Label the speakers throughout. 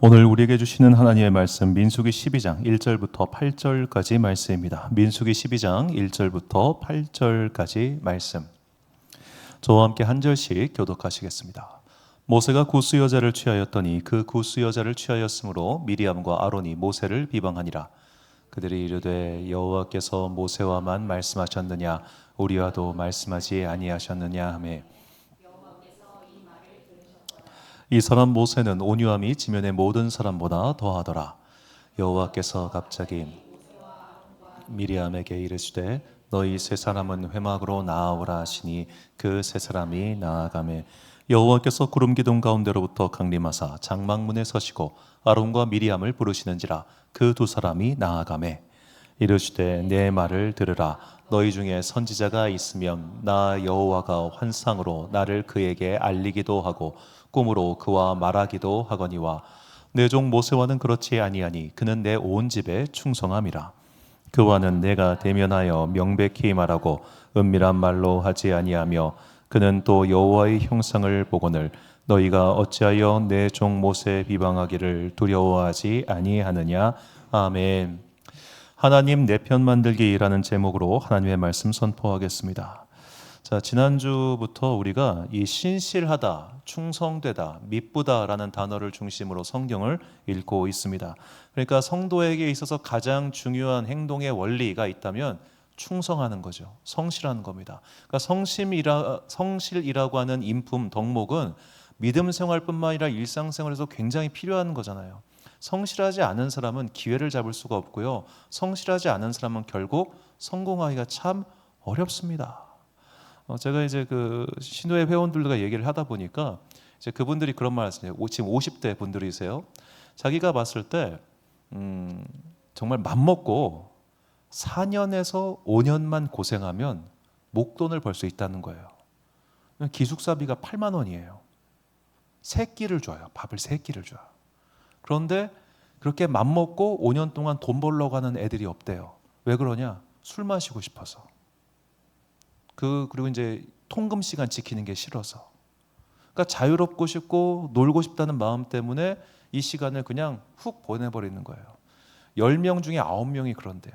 Speaker 1: 오늘 우리에게 주시는 하나님의 말씀 민수기 12장 1절부터 8절까지 말씀입니다. 민수기 12장 1절부터 8절까지 말씀. 저와 함께 한 절씩 교독하시겠습니다. 모세가 구스 여자를 취하였더니 그 구스 여자를 취하였으므로 미리암과 아론이 모세를 비방하니라. 그들이 이르되 여호와께서 모세와만 말씀하셨느냐 우리와도 말씀하지 아니하셨느냐 하며 이 사람 모세는 온유함이 지면의 모든 사람보다 더하더라. 여호와께서 갑자기 미리암에게 이르시되 너희 세 사람은 회막으로 나아오라 하시니 그 세 사람이 나아가매 여호와께서 구름 기둥 가운데로부터 강림하사 장막문에 서시고 아론과 미리암을 부르시는지라 그 두 사람이 나아가매 이르시되 내 말을 들으라. 너희 중에 선지자가 있으면 나 여호와가 환상으로 나를 그에게 알리기도 하고 꿈으로 그와 말하기도 하거니와 내 종 모세와는 그렇지 아니하니 그는 내 온 집에 충성함이라. 그와는 내가 대면하여 명백히 말하고 은밀한 말로 하지 아니하며 그는 또 여호와의 형상을 보거늘 너희가 어찌하여 내 종 모세 비방하기를 두려워하지 아니하느냐. 아멘. 하나님 내 편 만들기라는 제목으로 하나님의 말씀 선포하겠습니다. 자, 지난주부터 우리가 이 신실하다, 충성되다, 미쁘다라는 단어를 중심으로 성경을 읽고 있습니다. 그러니까 성도에게 있어서 가장 중요한 행동의 원리가 있다면 충성하는 거죠. 성실하는 겁니다. 그러니까 성실이라고 하는 인품, 덕목은 믿음 생활뿐만 아니라 일상생활에서 굉장히 필요한 거잖아요. 성실하지 않은 사람은 기회를 잡을 수가 없고요. 성실하지 않은 사람은 결국 성공하기가 참 어렵습니다. 제가 이제 그 신도의 회원들과 얘기를 하다 보니까 이제 그분들이 그런 말 하세요. 지금 50대 분들이세요. 자기가 봤을 때 정말 맘먹고 4년에서 5년만 고생하면 목돈을 벌 수 있다는 거예요. 기숙사비가 8만 원이에요. 3끼를 줘요. 밥을 3끼를 줘요. 그런데 그렇게 맘먹고 5년 동안 돈 벌려고 하는 애들이 없대요. 왜 그러냐? 술 마시고 싶어서. 그리고 이제 통금 시간 지키는 게 싫어서. 그러니까 자유롭고 싶고 놀고 싶다는 마음 때문에 이 시간을 그냥 훅 보내버리는 거예요. 10명 중에 9명이 그런데요.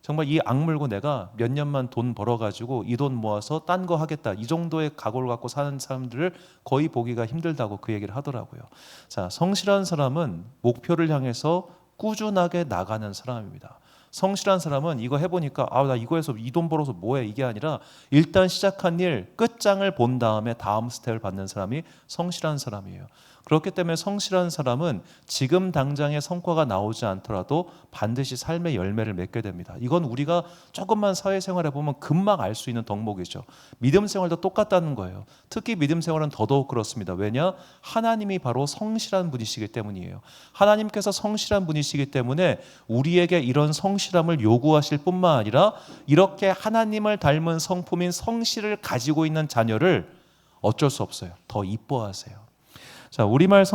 Speaker 1: 정말 이 악물고 내가 몇 년만 돈 벌어가지고 이 돈 모아서 딴 거 하겠다. 이 정도의 각오를 갖고 사는 사람들을 거의 보기가 힘들다고 그 얘기를 하더라고요. 자, 성실한 사람은 목표를 향해서 꾸준하게 나가는 사람입니다. 성실한 사람은 이거 해보니까 나 이거 해서 이 돈 벌어서 뭐해 이게 아니라 일단 시작한 일 끝장을 본 다음에 다음 스텝을 받는 사람이 성실한 사람이에요. 그렇기 때문에 성실한 사람은 지금 당장의 성과가 나오지 않더라도 반드시 삶의 열매를 맺게 됩니다. 이건 우리가 조금만 사회생활해 보면 금방 알 수 있는 덕목이죠. 믿음 생활도 똑같다는 거예요. 특히 믿음 생활은 더더욱 그렇습니다. 왜냐? 하나님이 바로 성실한 분이시기 때문이에요. 하나님께서 성실한 분이시기 때문에 우리에게 이런 성실함을 요구하실 뿐만 아니라 이렇게 하나님을 닮은 성품인 성실을 가지고 있는 자녀를 어쩔 수 없어요. 더 이뻐하세요. 자, 우리말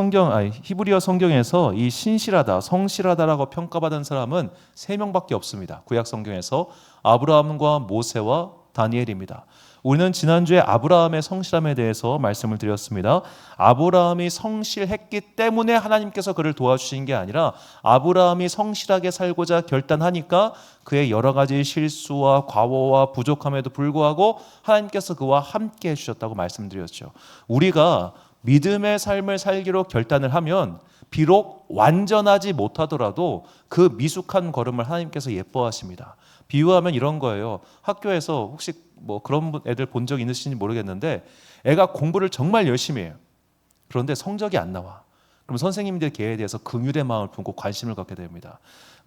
Speaker 1: 히브리어 성경에서 이 신실하다, 성실하다라고 평가받은 사람은 3명밖에 없습니다. 구약 성경에서 아브라함과 모세와 다니엘입니다. 우리는 지난주에 아브라함의 성실함에 대해서 말씀을 드렸습니다. 아브라함이 성실했기 때문에 하나님께서 그를 도와주신 게 아니라 아브라함이 성실하게 살고자 결단하니까 그의 여러 가지 실수와 과오와 부족함에도 불구하고 하나님께서 그와 함께 해주셨다고 말씀드렸죠. 우리가 믿음의 삶을 살기로 결단을 하면 비록 완전하지 못하더라도 그 미숙한 걸음을 하나님께서 예뻐하십니다. 비유하면 이런 거예요. 학교에서 혹시 뭐 그런 애들 본 적 있으신지 모르겠는데 애가 공부를 정말 열심히 해요. 그런데 성적이 안 나와. 그럼 선생님들 걔에 대해서 긍휼의 마음을 품고 관심을 갖게 됩니다.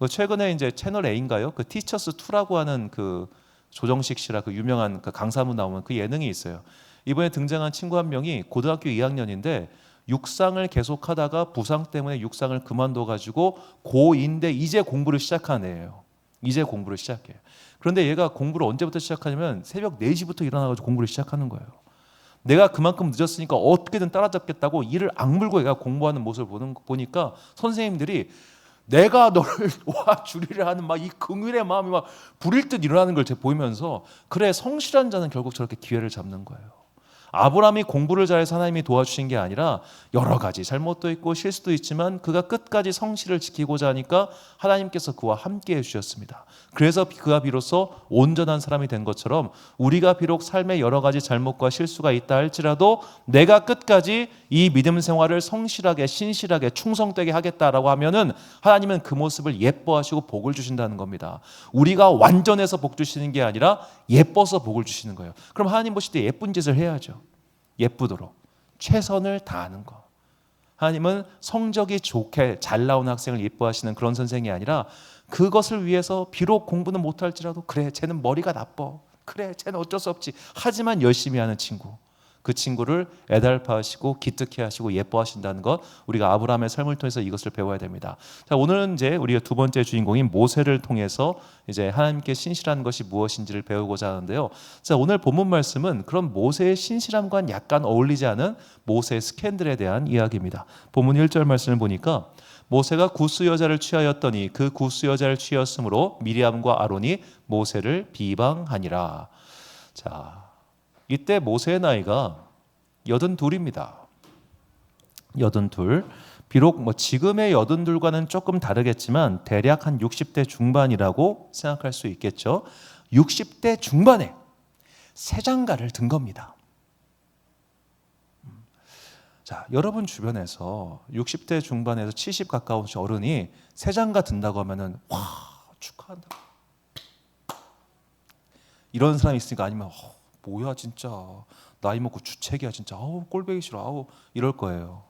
Speaker 1: 최근에 이제 채널 A인가요? 그 티처스 2라고 하는 그 조정식 씨라 그 유명한 그 강사분 나오는 그 예능이 있어요. 이번에 등장한 친구 한 명이 고등학교 2학년인데 육상을 계속하다가 부상 때문에 육상을 그만둬가지고 고2인데 이제 공부를 시작한 애예요. 이제 공부를 시작해요. 그런데 얘가 공부를 언제부터 시작하냐면 새벽 4시부터 일어나가지고 공부를 시작하는 거예요. 내가 그만큼 늦었으니까 어떻게든 따라잡겠다고 이를 악물고 얘가 공부하는 모습을 보니까 선생님들이 내가 너를 도와주리라 하는 막 이 긍휼의 마음이 막 불일 듯 일어나는 걸 제가 보이면서 그래 성실한 자는 결국 저렇게 기회를 잡는 거예요. 아브라함이 공부를 잘해서 하나님이 도와주신 게 아니라 여러 가지 잘못도 있고 실수도 있지만 그가 끝까지 성실을 지키고자 하니까 하나님께서 그와 함께 해주셨습니다. 그래서 그가 비로소 온전한 사람이 된 것처럼 우리가 비록 삶에 여러 가지 잘못과 실수가 있다 할지라도 내가 끝까지 이 믿음 생활을 성실하게 신실하게 충성되게 하겠다라고 하면은 하나님은 그 모습을 예뻐하시고 복을 주신다는 겁니다. 우리가 완전해서 복 주시는 게 아니라 예뻐서 복을 주시는 거예요. 그럼 하나님 보실 때 예쁜 짓을 해야죠. 예쁘도록 최선을 다하는 거. 하나님은 성적이 좋게 잘 나온 학생을 예뻐하시는 그런 선생이 아니라 그것을 위해서 비록 공부는 못할지라도 그래 쟤는 머리가 나빠, 그래 쟤는 어쩔 수 없지 하지만 열심히 하는 친구, 그 친구를 애달파하시고 기특해 하시고 예뻐하신다는 것, 우리가 아브라함의 삶을 통해서 이것을 배워야 됩니다. 자, 오늘은 이제 우리가 두 번째 주인공인 모세를 통해서 이제 하나님께 신실한 것이 무엇인지를 배우고자 하는데요. 자, 오늘 본문 말씀은 그런 모세의 신실함과는 약간 어울리지 않은 모세의 스캔들에 대한 이야기입니다. 본문 1절 말씀을 보니까 모세가 구스 여자를 취하였더니 그 구스 여자를 취하였으므로 미리암과 아론이 모세를 비방하니라. 자, 이때 모세의 나이가 82입니다. 82. 비록 뭐 지금의 82과는 조금 다르겠지만 대략 한 60대 중반이라고 생각할 수 있겠죠. 60대 중반에 새 장가를 든 겁니다. 자, 여러분 주변에서 60대 중반에서 70 가까운 어른이 새 장가 든다고 하면은 와, 축하한다. 이런 사람이 있으니까 아니면 뭐야 진짜 나이 먹고 주책이야 진짜 꼴보기 싫어 이럴 거예요.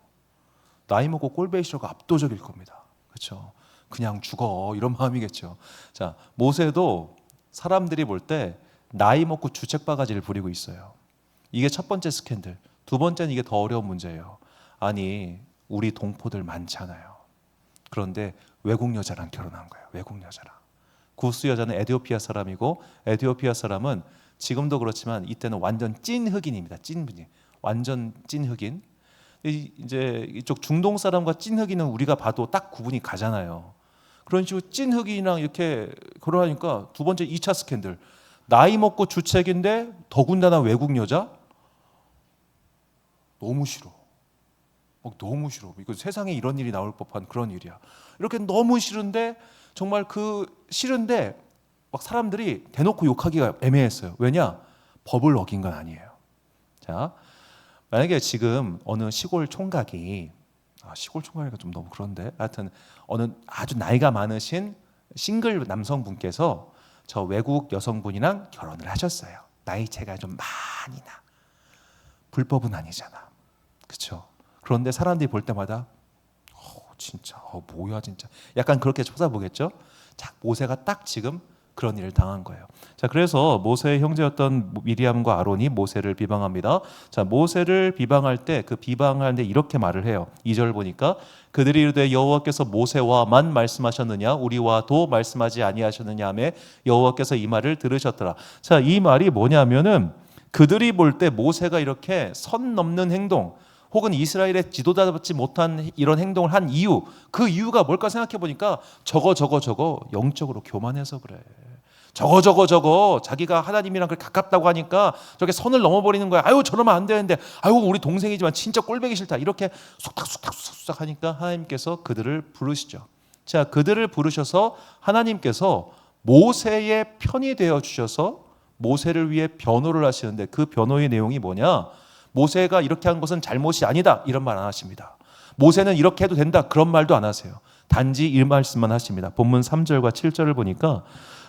Speaker 1: 나이 먹고 꼴보기 싫어가 압도적일 겁니다. 그렇죠? 그냥 죽어 이런 마음이겠죠. 자, 모세도 사람들이 볼 때 나이 먹고 주책바가지를 부리고 있어요. 이게 첫 번째 스캔들. 두 번째는 이게 더 어려운 문제예요. 아니 우리 동포들 많잖아요. 그런데 외국 여자랑 결혼한 거예요. 외국 여자랑. 구스 여자는 에티오피아 사람이고 에티오피아 사람은 지금도 그렇지만 이때는 완전 찐 흑인입니다. 찐 흑인, 완전 찐 흑인. 이제 이쪽 중동 사람과 찐 흑인은 우리가 봐도 딱 구분이 가잖아요. 그런 식으로 찐 흑인이랑 이렇게 결혼하니까 두 번째 2차 스캔들. 나이 먹고 주책인데 더군다나 외국 여자? 너무 싫어. 너무 싫어. 이거 세상에 이런 일이 나올 법한 그런 일이야. 이렇게 너무 싫은데 정말 싫은데 막 사람들이 대놓고 욕하기가 애매했어요. 왜냐? 법을 어긴 건 아니에요. 자, 만약에 지금 어느 시골 총각이 시골 총각이가 좀 너무 그런데 하여튼 어느 아주 나이가 많으신 싱글 남성분께서 저 외국 여성분이랑 결혼을 하셨어요. 나이 차이가 좀 많이 나. 불법은 아니잖아. 그렇죠? 그런데 사람들이 볼 때마다 진짜 뭐야 진짜 약간 그렇게 쳐다보겠죠. 자, 모세가 딱 지금 그런 일을 당한 거예요. 자, 그래서 모세의 형제였던 미리암과 아론이 모세를 비방합니다. 자, 모세를 비방할 때 그 비방하는데 이렇게 말을 해요. 2절 보니까 그들이 이르되 여호와께서 모세와만 말씀하셨느냐 우리와도 말씀하지 아니하셨느냐 하며 여호와께서 이 말을 들으셨더라. 자, 이 말이 뭐냐면은 그들이 볼 때 모세가 이렇게 선 넘는 행동 혹은 이스라엘의 지도자답지 못한 이런 행동을 한 이유, 그 이유가 뭘까 생각해 보니까 저거 영적으로 교만해서 그래. 저거 자기가 하나님이랑 그렇게 가깝다고 하니까 저게 선을 넘어버리는 거야. 아유 저러면 안 되는데 아유 우리 동생이지만 진짜 꼴보기 싫다. 이렇게 쑥닥 하니까 하나님께서 그들을 부르시죠. 자, 그들을 부르셔서 하나님께서 모세의 편이 되어 주셔서 모세를 위해 변호를 하시는데 그 변호의 내용이 뭐냐? 모세가 이렇게 한 것은 잘못이 아니다 이런 말 안 하십니다. 모세는 이렇게 해도 된다 그런 말도 안 하세요. 단지 이 말씀만 하십니다. 본문 3절과 7절을 보니까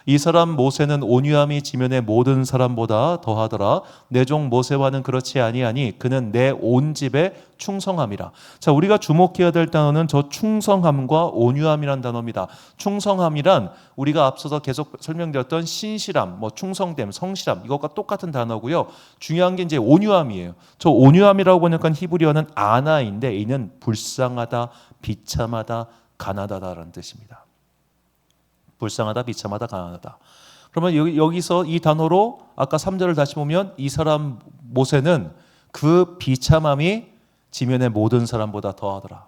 Speaker 1: 이 사람 모세는 온유함이 지면의 모든 사람보다 더하더라. 내 종 모세와는 그렇지 아니하니 그는 내 온 집에 충성함이라. 자, 우리가 주목해야 될 단어는 저 충성함과 온유함이란 단어입니다. 충성함이란 우리가 앞서서 계속 설명드렸던 신실함, 충성됨, 성실함 이것과 똑같은 단어고요. 중요한 게 이제 온유함이에요. 저 온유함이라고 보니까 히브리어는 아나인데 이는 불쌍하다, 비참하다, 가난하다라는 뜻입니다. 불쌍하다, 비참하다, 가난하다. 그러면 여기서 이 단어로 아까 3절을 다시 보면 이 사람 모세는 그 비참함이 지면의 모든 사람보다 더하더라.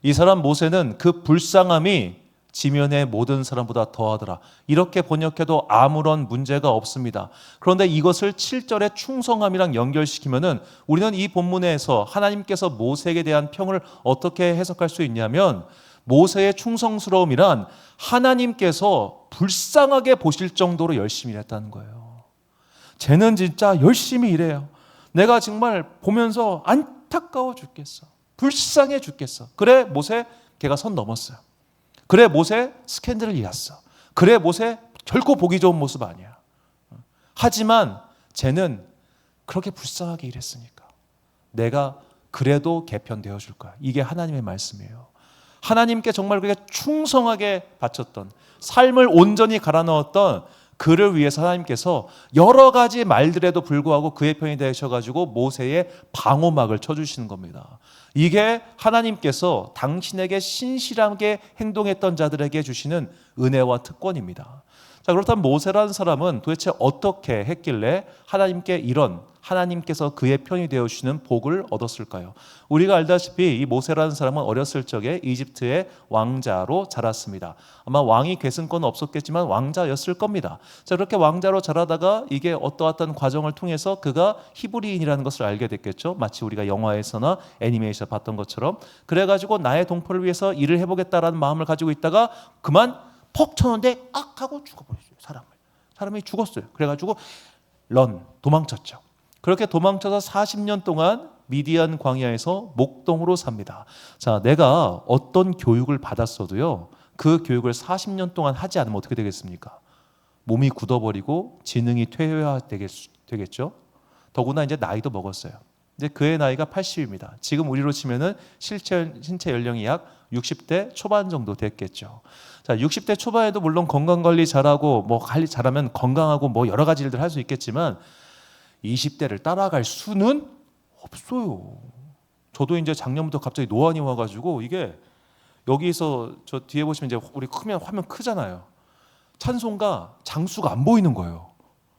Speaker 1: 이 사람 모세는 그 불쌍함이 지면의 모든 사람보다 더하더라. 이렇게 번역해도 아무런 문제가 없습니다. 그런데 이것을 7절의 충성함이랑 연결시키면은 우리는 이 본문에서 하나님께서 모세에게 대한 평을 어떻게 해석할 수 있냐면, 모세의 충성스러움이란 하나님께서 불쌍하게 보실 정도로 열심히 일했다는 거예요. 쟤는 진짜 열심히 일해요. 내가 정말 보면서 안타까워 죽겠어. 불쌍해 죽겠어. 그래 모세, 걔가 선 넘었어요. 그래 모세, 스캔들을 일었어. 그래 모세, 결코 보기 좋은 모습 아니야. 하지만 쟤는 그렇게 불쌍하게 일했으니까 내가 그래도 개편되어 줄 거야. 이게 하나님의 말씀이에요. 하나님께 정말 그렇게 충성하게 바쳤던, 삶을 온전히 갈아 넣었던 그를 위해서 하나님께서 여러 가지 말들에도 불구하고 그의 편이 되셔가지고 모세의 방어막을 쳐주시는 겁니다. 이게 하나님께서 당신에게 신실하게 행동했던 자들에게 주시는 은혜와 특권입니다. 자, 그렇다면 모세라는 사람은 도대체 어떻게 했길래 하나님께 이런, 하나님께서 그의 편이 되어주시는 복을 얻었을까요? 우리가 알다시피 이 모세라는 사람은 어렸을 적에 이집트의 왕자로 자랐습니다. 아마 왕이 계승권은 없었겠지만 왕자였을 겁니다. 자, 그렇게 왕자로 자라다가 이게 어떠한 과정을 통해서 그가 히브리인이라는 것을 알게 됐겠죠. 마치 우리가 영화에서나 애니메이션 봤던 것처럼. 그래가지고 나의 동포를 위해서 일을 해보겠다라는 마음을 가지고 있다가 그만 퍽 쳤는데 악 하고 죽어버렸어요. 사람이 죽었어요. 그래가지고 도망쳤죠. 그렇게 도망쳐서 40년 동안 미디안 광야에서 목동으로 sap니다. 자, 내가 어떤 교육을 받았어도요, 그 교육을 40년 동안 하지 않으면 어떻게 되겠습니까? 몸이 굳어버리고 지능이 퇴화되겠죠. 더구나 이제 나이도 먹었어요. 이제 그의 나이가 80입니다. 지금 우리로 치면은 신체 연령이 약 60대 초반 정도 됐겠죠. 자, 60대 초반에도 물론 건강 관리 잘하고 뭐 관리 잘하면 건강하고 뭐 여러 가지 일들 할 수 있겠지만 20대를 따라갈 수는 없어요. 저도 이제 작년부터 갑자기 노안이 와가지고 이게 여기서 저 뒤에 보시면 이제 우리 크면 화면 크잖아요. 찬송가 장수가 안 보이는 거예요.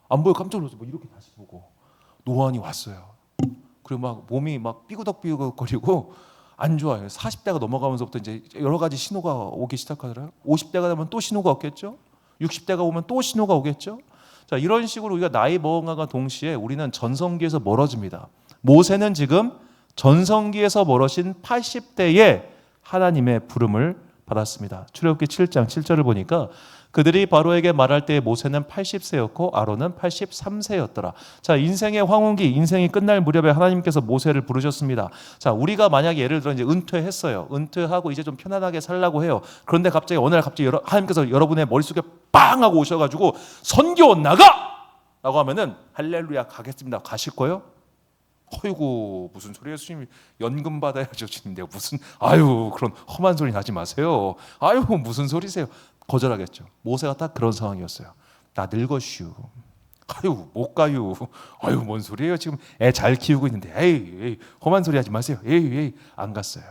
Speaker 1: 안 보여. 깜짝 놀랐어요. 뭐 이렇게 다시 보고 노안이 왔어요. 그리고 막 몸이 막 삐그덕삐그덕거리고 안 좋아요. 40대가 넘어가면서부터 이제 여러 가지 신호가 오기 시작하더라고요. 50대가 되면 또 신호가 오겠죠. 60대가 오면 또 신호가 오겠죠. 자, 이런 식으로 우리가 나이 먹어가가 동시에 우리는 전성기에서 멀어집니다. 모세는 지금 전성기에서 멀어진 80대에 하나님의 부름을 받았습니다. 출애굽기 7장 7절을 보니까 그들이 바로에게 말할 때 모세는 80세였고 아론은 83세였더라. 자, 인생의 황혼기, 인생이 끝날 무렵에 하나님께서 모세를 부르셨습니다. 자, 우리가 만약에 예를 들어 이제 은퇴했어요. 은퇴하고 이제 좀 편안하게 살라고 해요. 그런데 갑자기 어느 날 갑자기 하나님께서 여러분의 머릿속에 빵 하고 오셔가지고 선교 나가! 라고 하면은 할렐루야 가겠습니다. 가실 거예요? 어이구 무슨 소리예요? 주님 연금 받아야죠. 주님 내가 무슨 아유 그런 험한 소리 하지 마세요. 아유 무슨 소리세요? 거절하겠죠. 모세가 딱 그런 상황이었어요. 나 늙었슈. 아유 못 가유. 아유 뭔 소리예요? 지금 애 잘 키우고 있는데 에이 험한 소리 하지 마세요. 에이 안 갔어요.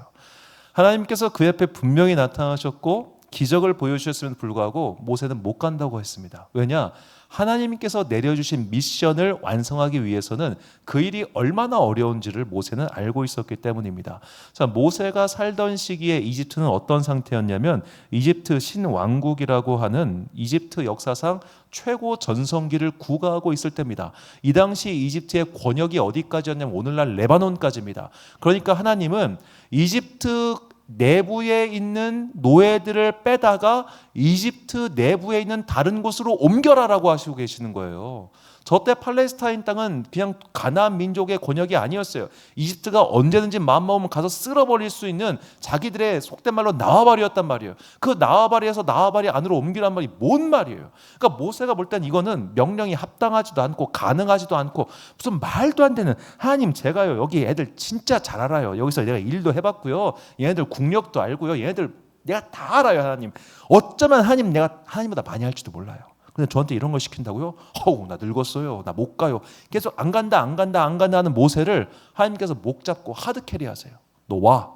Speaker 1: 하나님께서 그 옆에 분명히 나타나셨고 기적을 보여주셨음에도 불구하고 모세는 못 간다고 했습니다. 왜냐? 하나님께서 내려주신 미션을 완성하기 위해서는 그 일이 얼마나 어려운지를 모세는 알고 있었기 때문입니다. 자, 모세가 살던 시기에 이집트는 어떤 상태였냐면 이집트 신왕국이라고 하는 이집트 역사상 최고 전성기를 구가하고 있을 때입니다. 이 당시 이집트의 권역이 어디까지였냐면 오늘날 레바논까지입니다. 그러니까 하나님은 이집트 내부에 있는 노예들을 빼다가 이집트 내부에 있는 다른 곳으로 옮겨라라고 하시고 계시는 거예요. 저때 팔레스타인 땅은 그냥 가나안 민족의 권역이 아니었어요. 이집트가 언제든지 마음먹으면 가서 쓸어버릴 수 있는 자기들의 속된 말로 나와바리였단 말이에요. 그 나와바리에서 나와바리 안으로 옮기란 말이 뭔 말이에요. 그러니까 모세가 볼 땐 이거는 명령이 합당하지도 않고 가능하지도 않고 무슨 말도 안 되는, 하나님 제가요 여기 애들 진짜 잘 알아요. 여기서 내가 일도 해봤고요. 얘네들 국력도 알고요. 얘네들 내가 다 알아요. 하나님 어쩌면 하나님 내가 하나님보다 많이 할지도 몰라요. 근데 저한테 이런 걸 시킨다고요? 어우 나 늙었어요. 나 못 가요. 계속 안 간다 하는 모세를 하나님께서 목 잡고 하드캐리 하세요. 너 와.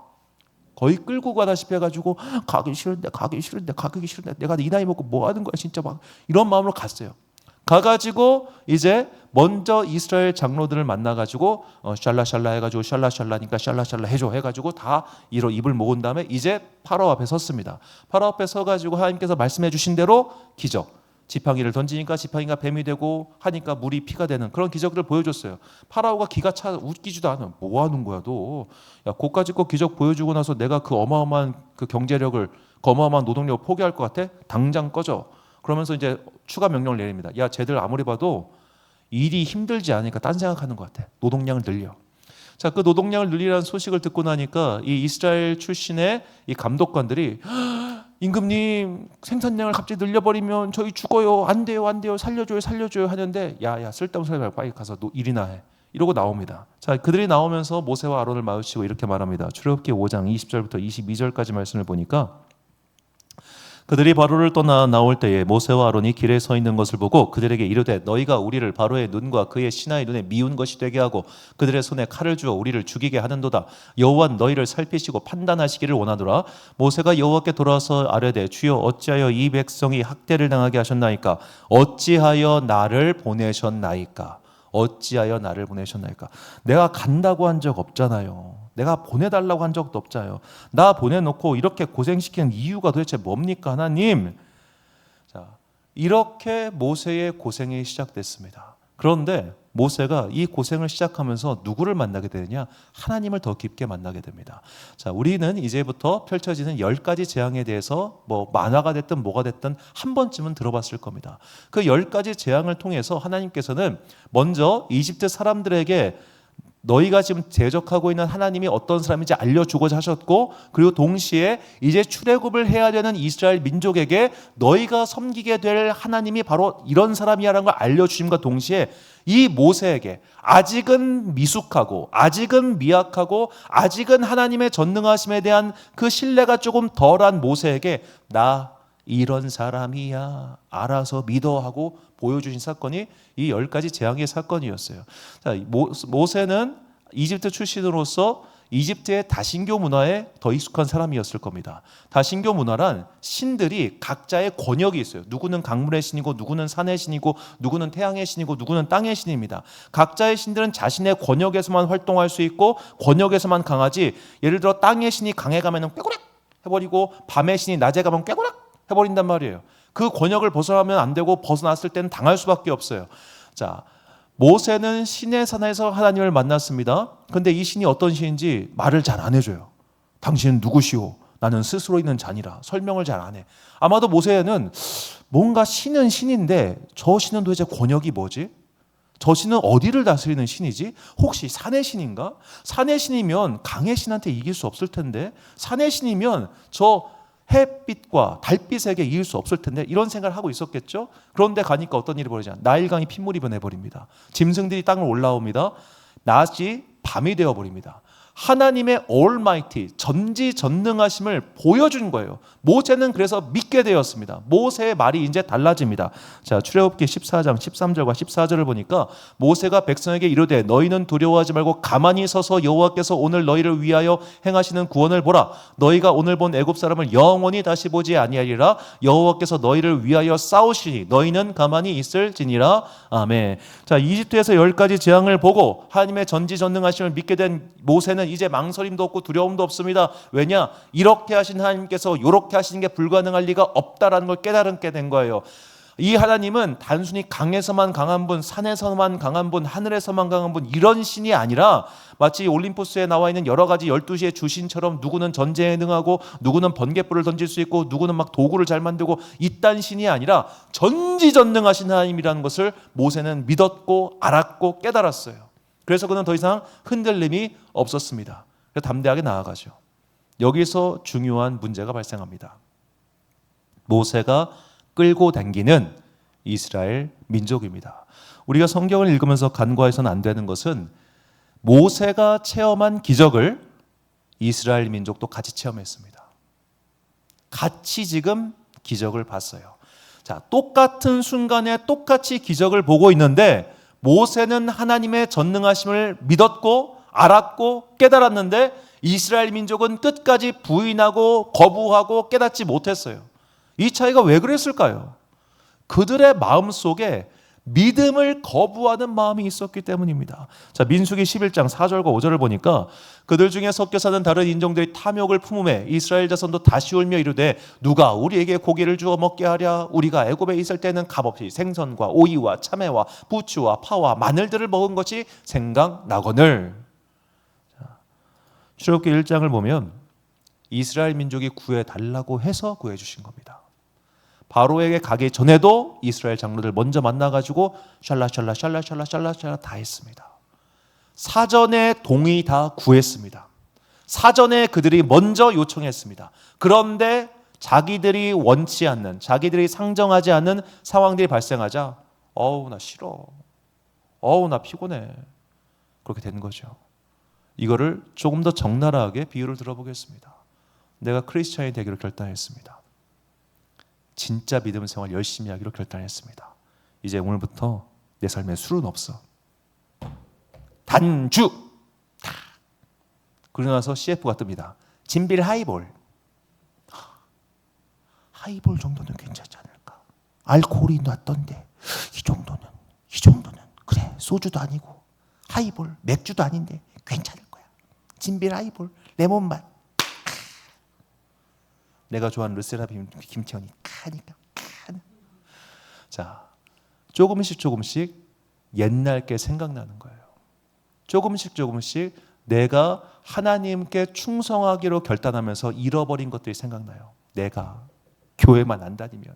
Speaker 1: 거의 끌고 가다시피 해가지고 가기 싫은데 내가 이 나이 먹고 뭐 하는 거야 진짜 막 이런 마음으로 갔어요. 가가지고 이제 먼저 이스라엘 장로들을 만나가지고 샬라샬라 해가지고 샬라샬라니까 샬라샬라 해줘 해가지고 다 이로 입을 모은 다음에 이제 파라오 앞에 섰습니다. 파라오 앞에 서가지고 하나님께서 말씀해 주신 대로 기적, 지팡이를 던지니까 지팡이가 뱀이 되고 하니까 물이 피가 되는 그런 기적들을 보여줬어요. 파라오가 기가 차 웃기지도 않아. 뭐 하는 거야 너? 야, 고까지 거 기적 보여주고 나서 내가 그 어마어마한 그 경제력을, 그 어마어마한 노동력을 포기할 것 같아? 당장 꺼져. 그러면서 이제 추가 명령을 내립니다. 야, 쟤들 아무리 봐도 일이 힘들지 않으니까 딴 생각하는 것 같아. 노동량을 늘려. 자, 그 노동량을 늘리라는 소식을 듣고 나니까 이 이스라엘 출신의 이 감독관들이 임금님 생산량을 갑자기 늘려버리면 저희 죽어요. 안 돼요, 안 돼요. 살려줘요, 살려줘요 하는데 야, 쓸데없는 소리 말고 빨리 가서 일이나 해. 이러고 나옵니다. 자, 그들이 나오면서 모세와 아론을 마주치고 이렇게 말합니다. 출애굽기 5장 20절부터 22절까지 말씀을 보니까 그들이 바로를 떠나 나올 때에 모세와 아론이 길에 서 있는 것을 보고 그들에게 이르되 너희가 우리를 바로의 눈과 그의 신하의 눈에 미운 것이 되게 하고 그들의 손에 칼을 주어 우리를 죽이게 하는도다. 여호와는 너희를 살피시고 판단하시기를 원하노라. 모세가 여호와께 돌아서 아뢰되 주여 어찌하여 이 백성이 학대를 당하게 하셨나이까? 어찌하여 나를 보내셨나이까? 어찌하여 나를 보내셨나이까? 내가 간다고 한 적 없잖아요. 내가 보내달라고 한 적도 없잖아요. 나 보내놓고 이렇게 고생시키는 이유가 도대체 뭡니까 하나님? 자, 이렇게 모세의 고생이 시작됐습니다. 그런데 모세가 이 고생을 시작하면서 누구를 만나게 되느냐? 하나님을 더 깊게 만나게 됩니다. 자, 우리는 이제부터 펼쳐지는 10가지 재앙에 대해서 뭐 만화가 됐든 뭐가 됐든 한 번쯤은 들어봤을 겁니다. 그 10가지 재앙을 통해서 하나님께서는 먼저 이집트 사람들에게 너희가 지금 대적하고 있는 하나님이 어떤 사람인지 알려주고자 하셨고, 그리고 동시에 이제 출애굽을 해야 되는 이스라엘 민족에게 너희가 섬기게 될 하나님이 바로 이런 사람이라는 걸 알려주심과 동시에 이 모세에게 아직은 미숙하고 아직은 미약하고 아직은 하나님의 전능하심에 대한 그 신뢰가 조금 덜한 모세에게 나 이런 사람이야 알아서 믿어 하고 보여주신 사건이 이 10가지 재앙의 사건이었어요. 자, 모세는 이집트 출신으로서 이집트의 다신교 문화에 더 익숙한 사람이었을 겁니다. 다신교 문화란 신들이 각자의 권역이 있어요. 누구는 강물의 신이고 누구는 산의 신이고 누구는 태양의 신이고 누구는 땅의 신입니다. 각자의 신들은 자신의 권역에서만 활동할 수 있고 권역에서만 강하지, 예를 들어 땅의 신이 강에 가면 꾀꼬락 해버리고 밤의 신이 낮에 가면 꾀꼬락 해버린단 말이에요. 그 권역을 벗어나면 안 되고 벗어났을 때는 당할 수밖에 없어요. 자, 모세는 신의 산에서 하나님을 만났습니다. 근데 이 신이 어떤 신인지 말을 잘 안 해줘요. 당신은 누구시오? 나는 스스로 있는 자니라. 설명을 잘 안 해. 아마도 모세는 뭔가 신은 신인데 저 신은 도대체 권역이 뭐지? 저 신은 어디를 다스리는 신이지? 혹시 산의 신인가? 산의 신이면 강의 신한테 이길 수 없을 텐데, 산의 신이면 저 햇빛과 달빛에게 이길 수 없을 텐데, 이런 생각을 하고 있었겠죠. 그런데 가니까 어떤 일이 벌어지냐? 나일강이 핏물이 변해버립니다. 짐승들이 땅을 올라옵니다. 낮이 밤이 되어버립니다. 하나님의 Almighty, 전지전능하심을 보여준 거예요. 모세는 그래서 믿게 되었습니다. 모세의 말이 이제 달라집니다. 자, 출애굽기 14장 13절과 14절을 보니까 모세가 백성에게 이르되 너희는 두려워하지 말고 가만히 서서 여호와께서 오늘 너희를 위하여 행하시는 구원을 보라. 너희가 오늘 본 애굽 사람을 영원히 다시 보지 아니하리라. 여호와께서 너희를 위하여 싸우시니 너희는 가만히 있을지니라. 아멘. 자, 이집트에서 10가지 재앙을 보고 하나님의 전지전능하심을 믿게 된 모세는 이제 망설임도 없고 두려움도 없습니다. 왜냐? 이렇게 하신 하나님께서 이렇게 하시는 게 불가능할 리가 없다라는 걸 깨달게 된 거예요. 이 하나님은 단순히 강에서만 강한 분, 산에서만 강한 분, 하늘에서만 강한 분, 이런 신이 아니라 마치 올림포스에 나와 있는 여러 가지 12시의 주신처럼 누구는 전쟁에 능하고 누구는 번갯불을 던질 수 있고 누구는 막 도구를 잘 만들고 이딴 신이 아니라 전지전능하신 하나님이라는 것을 모세는 믿었고 알았고 깨달았어요. 그래서 그는 더 이상 흔들림이 없었습니다. 그래서 담대하게 나아가죠. 여기서 중요한 문제가 발생합니다. 모세가 끌고 당기는 이스라엘 민족입니다. 우리가 성경을 읽으면서 간과해서는 안 되는 것은 모세가 체험한 기적을 이스라엘 민족도 같이 체험했습니다. 같이 지금 기적을 봤어요. 자, 똑같은 순간에 똑같이 기적을 보고 있는데 모세는 하나님의 전능하심을 믿었고 알았고 깨달았는데 이스라엘 민족은 끝까지 부인하고 거부하고 깨닫지 못했어요. 이 차이가 왜 그랬을까요? 그들의 마음속에 믿음을 거부하는 마음이 있었기 때문입니다. 자, 민수기 11장 4절과 5절을 보니까 그들 중에 섞여 사는 다른 인종들이 탐욕을 품음에 이스라엘 자손도 다시 울며 이르되 누가 우리에게 고기를 주어 먹게 하랴. 우리가 애굽에 있을 때는 값없이 생선과 오이와 참외와 부추와 파와 마늘들을 먹은 것이 생각나거늘. 출애굽기 1장을 보면 이스라엘 민족이 구해달라고 해서 구해주신 겁니다. 바로에게 가기 전에도 이스라엘 장로들 먼저 만나가지고 샬라샬라 다 했습니다. 사전에 동의 다 구했습니다. 사전에 그들이 먼저 요청했습니다. 그런데 자기들이 원치 않는, 자기들이 상정하지 않는 상황들이 발생하자 어우 나 싫어, 어우 나 피곤해, 그렇게 되는 거죠. 이거를 조금 더 적나라하게 비유를 들어보겠습니다. 내가 크리스찬이 되기로 결단했습니다. 진짜 믿음 생활 열심히 하기로 결단했습니다. 이제 오늘부터 내 삶에 술은 없어. 단주! 그러고 나서 CF가 뜹니다. 진빌 하이볼. 하이볼 정도는 괜찮지 않을까? 알코올이 낮던데 이 정도는 그래, 소주도 아니고 하이볼, 맥주도 아닌데 괜찮을 거야. 진빌 하이볼, 레몬맛. 내가 좋아하는 르세라핌 김태현이 카니까. 자, 조금씩 옛날 게 생각나는 거예요. 조금씩 내가 하나님께 충성하기로 결단하면서 잃어버린 것들이 생각나요. 내가 교회만 안 다니면,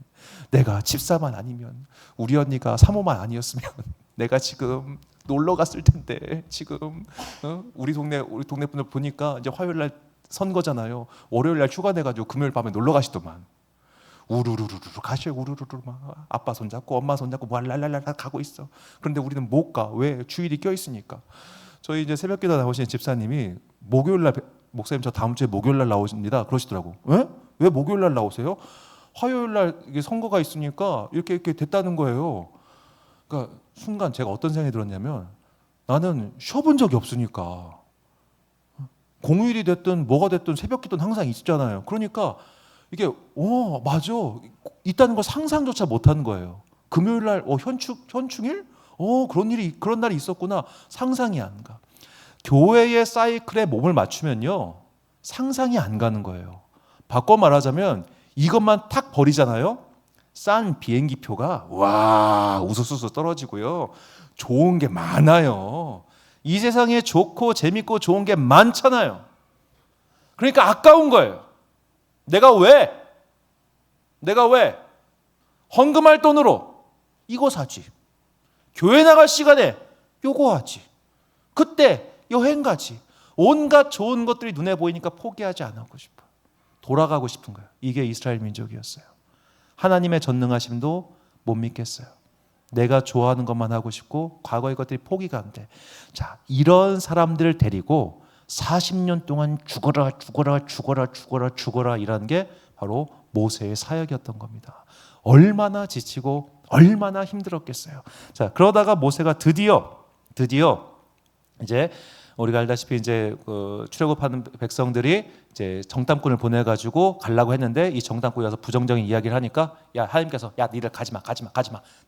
Speaker 1: 내가 집사만 아니면, 우리 언니가 사모만 아니었으면 내가 지금 놀러 갔을 텐데, 지금 우리 동네 분들 보니까 이제 화요일 날 선거잖아요. 월요일 날 휴가 내가지고 금요일 밤에 놀러 가시더만. 우르르르르 가셔. 우르르르 막 아빠 손잡고 엄마 손잡고 뭐 랄랄랄라 가고 있어. 그런데 우리는 못 가. 왜? 주일이 껴 있으니까. 저희 이제 새벽기도 나오신 집사님이 목요일 날 목사님 저 다음 주에 목요일 날 나오십니다. 그러시더라고. 왜 목요일 날 나오세요? 화요일 날 이게 선거가 있으니까 이렇게 됐다는 거예요. 그러니까 순간 제가 어떤 생각이 들었냐면 나는 쉬어본 적이 없으니까. 공휴일이 됐든 뭐가 됐든 새벽기도는 항상 있잖아요. 그러니까 이게 맞아, 있다는 걸 상상조차 못하는 거예요. 금요일 날 현충일? 그런 날이 있었구나. 상상이 안 가. 교회의 사이클에 몸을 맞추면요 상상이 안 가는 거예요. 바꿔 말하자면 이것만 탁 버리잖아요. 싼 비행기표가 와 우수수수 떨어지고요. 좋은 게 많아요. 이 세상에 좋고 재밌고 좋은 게 많잖아요. 그러니까 아까운 거예요. 내가 왜 헌금할 돈으로 이거 사지, 교회 나갈 시간에 요거 하지, 그때 여행 가지, 온갖 좋은 것들이 눈에 보이니까 포기하지 않고 싶어요. 돌아가고 싶은 거예요. 이게 이스라엘 민족이었어요. 하나님의 전능하심도 못 믿겠어요. 내가 좋아하는 것만 하고 싶고 과거의 것들이 포기가 안 돼. 자, 이런 사람들을 데리고 40년 동안 죽어라 이라는 게 바로 모세의 사역이었던 겁니다. 얼마나 지치고 얼마나 힘들었겠어요. 자, 그러다가 모세가 드디어 이제 우리가 알다시피 이제 출애굽하는 백성들이 이제 정탐꾼을 보내가지고 가려고 했는데 이 정탐꾼이 와서 부정적인 이야기를 하니까 야 하나님께서 야 니들 가지마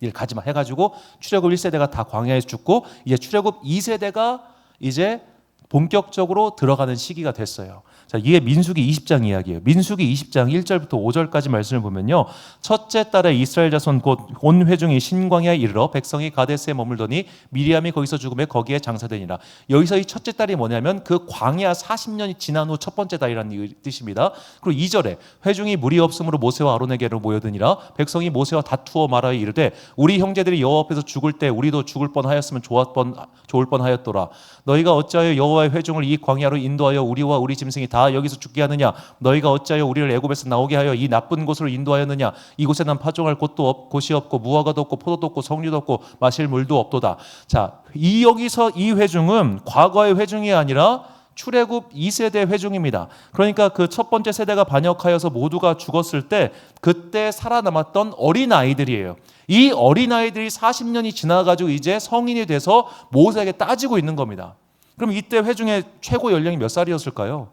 Speaker 1: 니들 가지마 해가지고 출애굽 1세대가 다 광야에서 죽고 이제 출애굽 2세대가 이제 본격적으로 들어가는 시기가 됐어요. 자, 이게 민수기 20장 이야기예요. 민수기 20장 1절부터 5절까지 말씀을 보면요. 첫째 달에 이스라엘 자손 곧 온 회중이 신광야에 이르러 백성이 가데스에 머물더니 미리암이 거기서 죽음에 거기에 장사되니라. 여기서 이 첫째 달이 뭐냐면 그 광야 40년이 지난 후 첫 번째 달이라는 뜻입니다. 그리고 2절에 회중이 무리 없음으로 모세와 아론에게로 모여드니라. 백성이 모세와 다투어 말하여 이르되 우리 형제들이 여호와 앞에서 죽을 때 우리도 죽을 뻔하였으면 좋을 뻔하였더라. 너희가 어찌하여 여호와의 회중을 이 광야로 인도하여 우리와 우리 짐승이 다 여기서 죽게 하느냐? 너희가 어찌하여 우리를 애굽에서 나오게 하여 이 나쁜 곳으로 인도하였느냐? 이곳에는 파종할 곳이 없고 무화과도 없고 포도도 없고 석류도 없고 마실 물도 없도다. 자, 여기서 이 회중은 과거의 회중이 아니라 출애굽 2세대 회중입니다. 그러니까 그 첫 번째 세대가 반역하여서 모두가 죽었을 때 그때 살아남았던 어린아이들이에요. 이 어린아이들이 40년이 지나가지고 이제 성인이 돼서 모세에게 따지고 있는 겁니다. 그럼 이때 회중의 최고 연령이 몇 살이었을까요?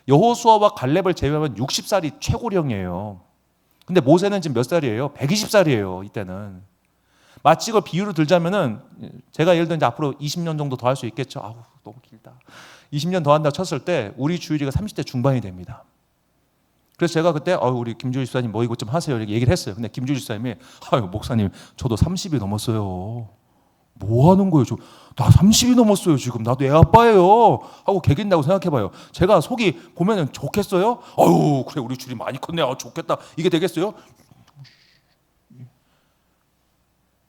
Speaker 1: 여호수아와 갈렙을 제외하면 60살이 최고령이에요. 근데 모세는 지금 몇 살이에요? 120살이에요. 이때는. 마치 이걸 비유로 들자면은 제가 예를 들어 이제 앞으로 20년 정도 더 할 수 있겠죠. 아우 너무 길다. 20년 더 한다 쳤을 때 우리 주일이가 30대 중반이 됩니다. 그래서 제가 그때 우리 김주일 집사님 뭐 이것 좀 하세요 이렇게 얘기를 했어요. 근데 김주일 집사님이 목사님 저도 30이 넘었어요. 뭐 하는 거예요? 나 30이 넘었어요 지금. 나도 애 아빠예요 하고 개긴다고 생각해봐요. 제가 속이 보면은 좋겠어요? 그래 우리 줄이 많이 컸네. 좋겠다. 이게 되겠어요?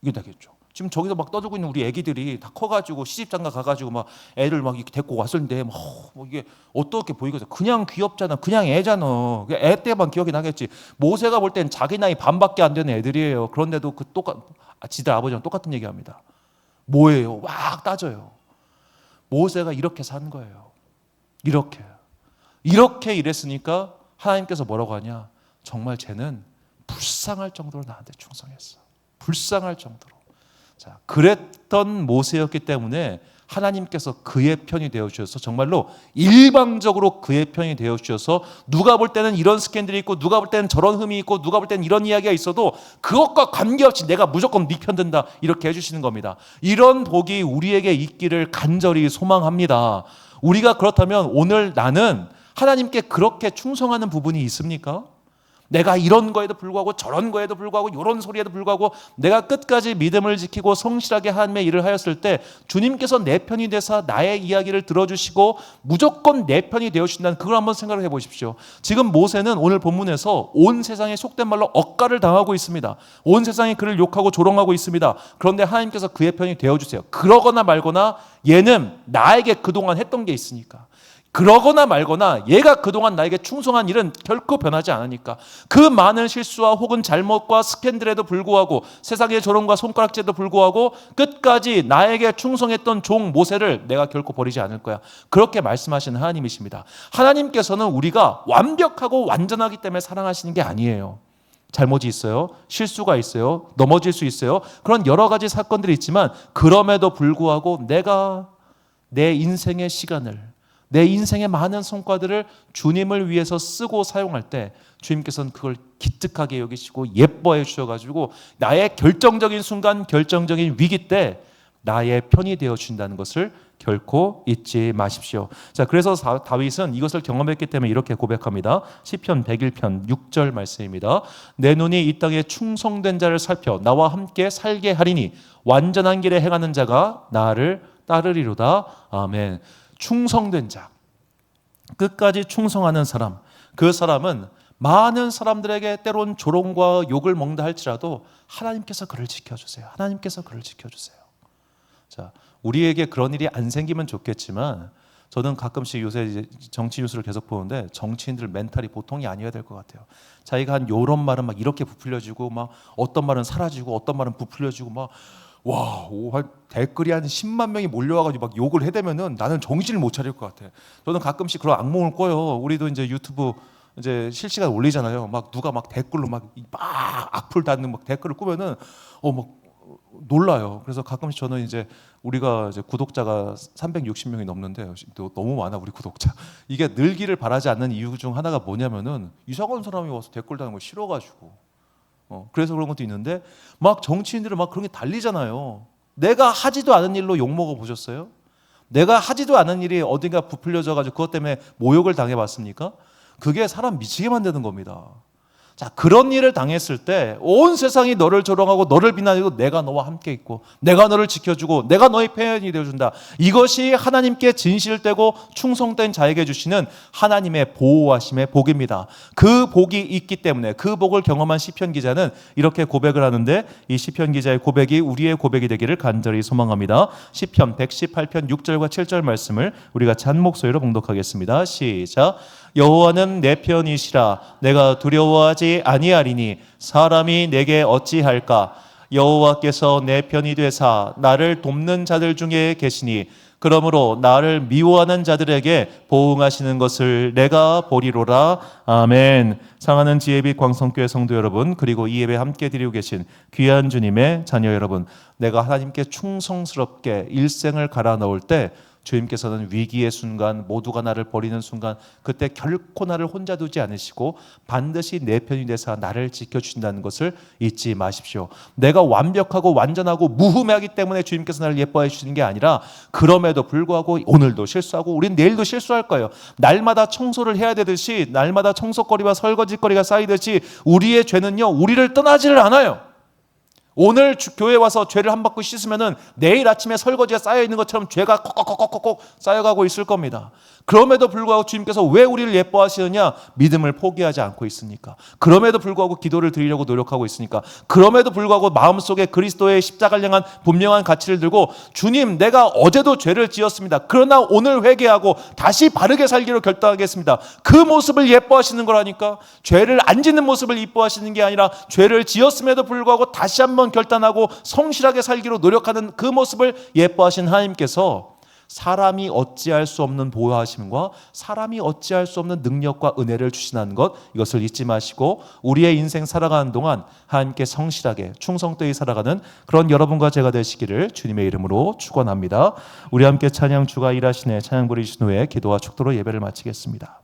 Speaker 1: 이게 되겠죠. 지금 저기서 막 떠들고 있는 우리 애기들이 다 커가지고 시집장가 가가지고 막 애를 막 이렇게 데리고 왔었는데 뭐 이게 어떻게 보이겠어요? 그냥 귀엽잖아. 그냥 애잖아. 애 때만 기억이 나겠지. 모세가 볼 땐 자기 나이 반밖에 안 되는 애들이에요. 그런데도 지들 아버지랑 똑같은 얘기합니다. 뭐예요? 막 따져요. 모세가 이렇게 산 거예요. 이렇게 일했으니까 하나님께서 뭐라고 하냐? 정말 쟤는 불쌍할 정도로 나한테 충성했어. 불쌍할 정도로. 자, 그랬던 모세였기 때문에 하나님께서 그의 편이 되어주셔서 정말로 일방적으로 그의 편이 되어주셔서 누가 볼 때는 이런 스캔들이 있고 누가 볼 때는 저런 흠이 있고 누가 볼 때는 이런 이야기가 있어도 그것과 관계없이 내가 무조건 네 편 든다 이렇게 해주시는 겁니다. 이런 복이 우리에게 있기를 간절히 소망합니다. 우리가 그렇다면 오늘 나는 하나님께 그렇게 충성하는 부분이 있습니까? 내가 이런 거에도 불구하고 저런 거에도 불구하고 이런 소리에도 불구하고 내가 끝까지 믿음을 지키고 성실하게 하나님의 일을 하였을 때 주님께서 내 편이 되사 나의 이야기를 들어주시고 무조건 내 편이 되어주신다는 그걸 한번 생각을 해보십시오. 지금 모세는 오늘 본문에서 온 세상에 속된 말로 억가를 당하고 있습니다. 온 세상이 그를 욕하고 조롱하고 있습니다. 그런데 하나님께서 그의 편이 되어주세요. 그러거나 말거나 얘는 나에게 그동안 했던 게 있으니까. 그러거나 말거나 얘가 그동안 나에게 충성한 일은 결코 변하지 않으니까 그 많은 실수와 혹은 잘못과 스캔들에도 불구하고 세상의 조롱과 손가락질에도 불구하고 끝까지 나에게 충성했던 종 모세를 내가 결코 버리지 않을 거야. 그렇게 말씀하시는 하나님이십니다. 하나님께서는 우리가 완벽하고 완전하기 때문에 사랑하시는 게 아니에요. 잘못이 있어요. 실수가 있어요. 넘어질 수 있어요. 그런 여러 가지 사건들이 있지만 그럼에도 불구하고 내가 내 인생의 시간을 내 인생의 많은 성과들을 주님을 위해서 쓰고 사용할 때 주님께서는 그걸 기특하게 여기시고 예뻐해 주셔가지고 나의 결정적인 순간 결정적인 위기 때 나의 편이 되어 주신다는 것을 결코 잊지 마십시오. 자, 그래서 다윗은 이것을 경험했기 때문에 이렇게 고백합니다. 시편 101편 6절 말씀입니다. 내 눈이 이 땅에 충성된 자를 살펴 나와 함께 살게 하리니 완전한 길에 행하는 자가 나를 따르리로다. 아멘. 충성된 자, 끝까지 충성하는 사람, 그 사람은 많은 사람들에게 때론 조롱과 욕을 먹는다 할지라도 하나님께서 그를 지켜주세요. 하나님께서 그를 지켜주세요. 자, 우리에게 그런 일이 안 생기면 좋겠지만 저는 가끔씩 요새 이제 정치 뉴스를 계속 보는데 정치인들 멘탈이 보통이 아니어야 될 것 같아요. 자기가 한 요런 말은 막 이렇게 부풀려지고 막 어떤 말은 사라지고 어떤 말은 부풀려지고 막 댓글이 한 10만 명이 몰려와가지고 막 욕을 해대면은 나는 정신을 못 차릴 것 같아. 저는 가끔씩 그런 악몽을 꿔요. 우리도 이제 유튜브 이제 실시간 올리잖아요. 막 누가 막 댓글로 막 악플 닿는 막 댓글을 꾸면은 막 놀라요. 그래서 가끔씩 저는 이제 우리가 이제 구독자가 360명이 넘는데 너무 많아 우리 구독자. 이게 늘기를 바라지 않는 이유 중 하나가 뭐냐면은 이상한 사람이 와서 댓글 다는 거 싫어가지고. 그래서 그런 것도 있는데 막 정치인들은 막 그런 게 달리잖아요. 내가 하지도 않은 일로 욕먹어 보셨어요? 내가 하지도 않은 일이 어딘가 부풀려져가지고 그것 때문에 모욕을 당해봤습니까? 그게 사람 미치게 만드는 겁니다. 자, 그런 일을 당했을 때 온 세상이 너를 조롱하고 너를 비난해도 내가 너와 함께 있고 내가 너를 지켜주고 내가 너의 편이 되어준다. 이것이 하나님께 진실되고 충성된 자에게 주시는 하나님의 보호하심의 복입니다. 그 복이 있기 때문에 그 복을 경험한 시편 기자는 이렇게 고백을 하는데 이 시편 기자의 고백이 우리의 고백이 되기를 간절히 소망합니다. 시편 118편 6절과 7절 말씀을 우리가 찬 목소리로 봉독하겠습니다. 시작. 여호와는 내 편이시라 내가 두려워하지 아니하리니 사람이 내게 어찌할까. 여호와께서 내 편이 되사 나를 돕는 자들 중에 계시니 그러므로 나를 미워하는 자들에게 보응하시는 것을 내가 보리로라. 아멘. 사랑하는 지혜빛 광성교회 성도 여러분, 그리고 이 예배 함께 드리고 계신 귀한 주님의 자녀 여러분, 내가 하나님께 충성스럽게 일생을 갈아 넣을 때 주님께서는 위기의 순간, 모두가 나를 버리는 순간, 그때 결코 나를 혼자 두지 않으시고 반드시 내 편이 되사 나를 지켜주신다는 것을 잊지 마십시오. 내가 완벽하고 완전하고 무흠하기 때문에 주님께서 나를 예뻐해 주시는 게 아니라, 그럼에도 불구하고 오늘도 실수하고 우린 내일도 실수할 거예요. 날마다 청소를 해야 되듯이, 날마다 청소거리와 설거지거리가 쌓이듯이 우리의 죄는요, 우리를 떠나지를 않아요. 오늘 교회 와서 죄를 한 바퀴 씻으면은 내일 아침에 설거지가 쌓여 있는 것처럼 죄가 콕콕콕콕콕 쌓여가고 있을 겁니다. 그럼에도 불구하고 주님께서 왜 우리를 예뻐하시느냐? 믿음을 포기하지 않고 있으니까. 그럼에도 불구하고 기도를 드리려고 노력하고 있으니까. 그럼에도 불구하고 마음속에 그리스도의 십자가를 향한 분명한 가치를 들고, 주님, 내가 어제도 죄를 지었습니다. 그러나 오늘 회개하고 다시 바르게 살기로 결단하겠습니다. 그 모습을 예뻐하시는 거라니까. 죄를 안 짓는 모습을 예뻐하시는 게 아니라, 죄를 지었음에도 불구하고 다시 한번 결단하고 성실하게 살기로 노력하는 그 모습을 예뻐하신 하나님께서 사람이 어찌할 수 없는 보호하심과 사람이 어찌할 수 없는 능력과 은혜를 주시는 것, 이것을 잊지 마시고 우리의 인생 살아가는 동안 하나님께 성실하게 충성되이 살아가는 그런 여러분과 제가 되시기를 주님의 이름으로 축원합니다. 우리 함께 찬양, 주가 일하시네 찬양 부르신 후에 기도와 축도로 예배를 마치겠습니다.